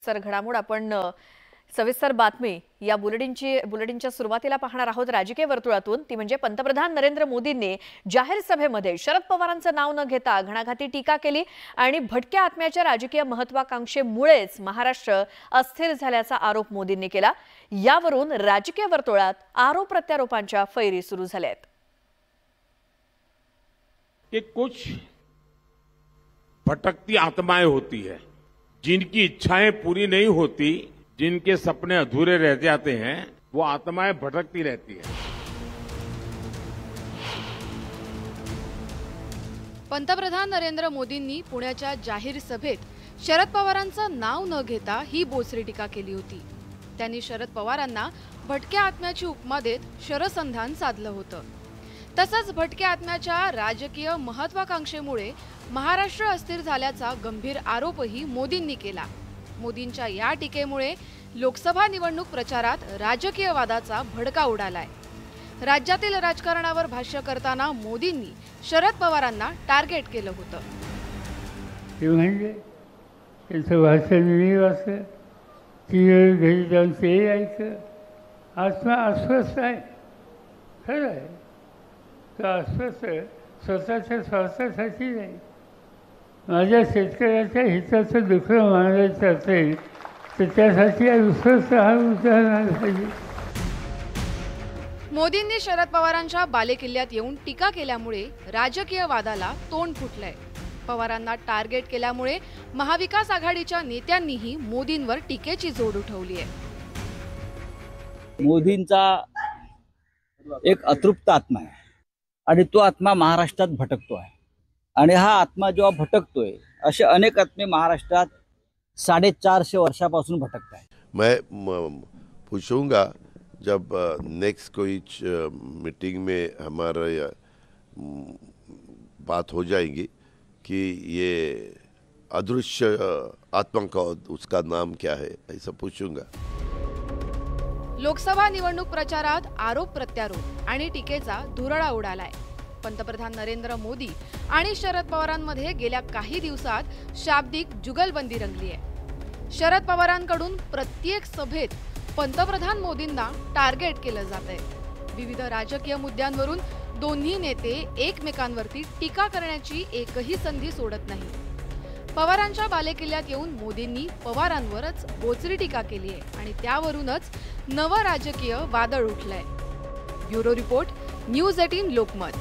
सविस्तर घडामोड आपण सविस्तर बातमी या बुलेटिनच्या सुरुवातीला पाहणार आहोत राजकीय वर्तुळातून। ती म्हणजे पंतप्रधान नरेंद्र मोदींनी जाहीर सभेमध्ये शरद पवारांचं नाव न घेता घणाघाती टीका केली आणि भटक्या आत्म्याच्या राजकीय महत्त्वाकांक्षेमुळेच महाराष्ट्र अस्थिर झाल्याचा आरोप मोदींनी केला। यावरून राजकीय वर्तुळात आरोप प्रत्यारोपांच्या फैरी सुरू झाल्या आहेत। कि कुछ भटकती आत्माएं होती है, जिनकी इच्छाएं पूरी नहीं होती, जिनके सपने अधूरे रह जाते हैं, वो आत्माएं भटकती रहती है। पंतप्रधान नरेंद्र मोदींनी पुण्याच्या जाहीर सभेत शरद पवारांचं नाव न घेता ही बोचरी टीका केली होती। त्यांनी शरद पवारांना भटक्या आत्म्याची उपमा देत शरसंधान साधलं होतं। तसंच भटक्या आत्म्याच्या राजकीय महत्त्वाकांक्षेमुळे महाराष्ट्र अस्थिर झाल्याचा गंभीर आरोपही मोदींनी केला। मोदींच्या या टीकेमुळे लोकसभा निवडणूक प्रचारात राजकीय वादाचा भडका उडालाय। राज्यातील राजकारणावर भाष्य करताना मोदींनी शरद पवारांना टार्गेट केलं होतं। त्यांचं भाषण मी वाचलं, ती घरी जाऊन ते ऐकलं। आत्मा अस्वस्थ आहे, खरं आहे, तो अस्वस्थ स्वतःच्या स्वार्थासाठी नाही, माझ्या शेतकऱ्याच्या हिताचं दुःख मानायचं असेल तर त्यासाठी अस्वस्थ हा विचार पाहिजे। मोदींनी शरद पवारांच्या बालेकिल्ल्यात येऊन टीका केल्यामुळे राजकीय वादाला तोंड फुटलंय। पवारांना टार्गेट केल्यामुळे महाविकास आघाडीच्या नेत्यांनीही मोदींवर टीकेची झोड उठवली आहे। मोदींचा एक अतृप्त आत्मा आहे आणि तो आत्मा महाराष्ट्रात भटकतो आहे आणि हा आत्मा जेव्हा भटकतोय असे अनेक आत्मे महाराष्ट्रात 450 वर्षापासून भटकत आहेत। मैं पूछूंगा जब नेक्स्ट कोई मीटिंग में हमारा बात हो जाएगी कि ये अदृश्य आत्मा का उसका नाम क्या है, ऐसा पूछूंगा। लोकसभा निवडणूक प्रचारात आरोप प्रत्यारोप आणि टीकेचा धुरळा उडालाय। पंतप्रधान नरेंद्र मोदी आणि शरद पवारांमध्ये गेल्या काही दिवसात शाब्दिक जुगलबंदी रंगली आहे। शरद पवारांकडून प्रत्येक सभेत पंतप्रधान मोदींना टार्गेट केलं जातंय। विविध राजकीय मुद्द्यांवरून दोन्ही नेते एकमेकांवरती टीका करण्याची एकही संधी सोडत नाही। पवारांच्या बालेकिल्ल्यात येऊन मोदींनी पवारांवरच बोचरी टीका केली आहे आणि त्यावरूनच नवं राजकीय वादळ उठलंय। Bureau report, news 18 Lokmat.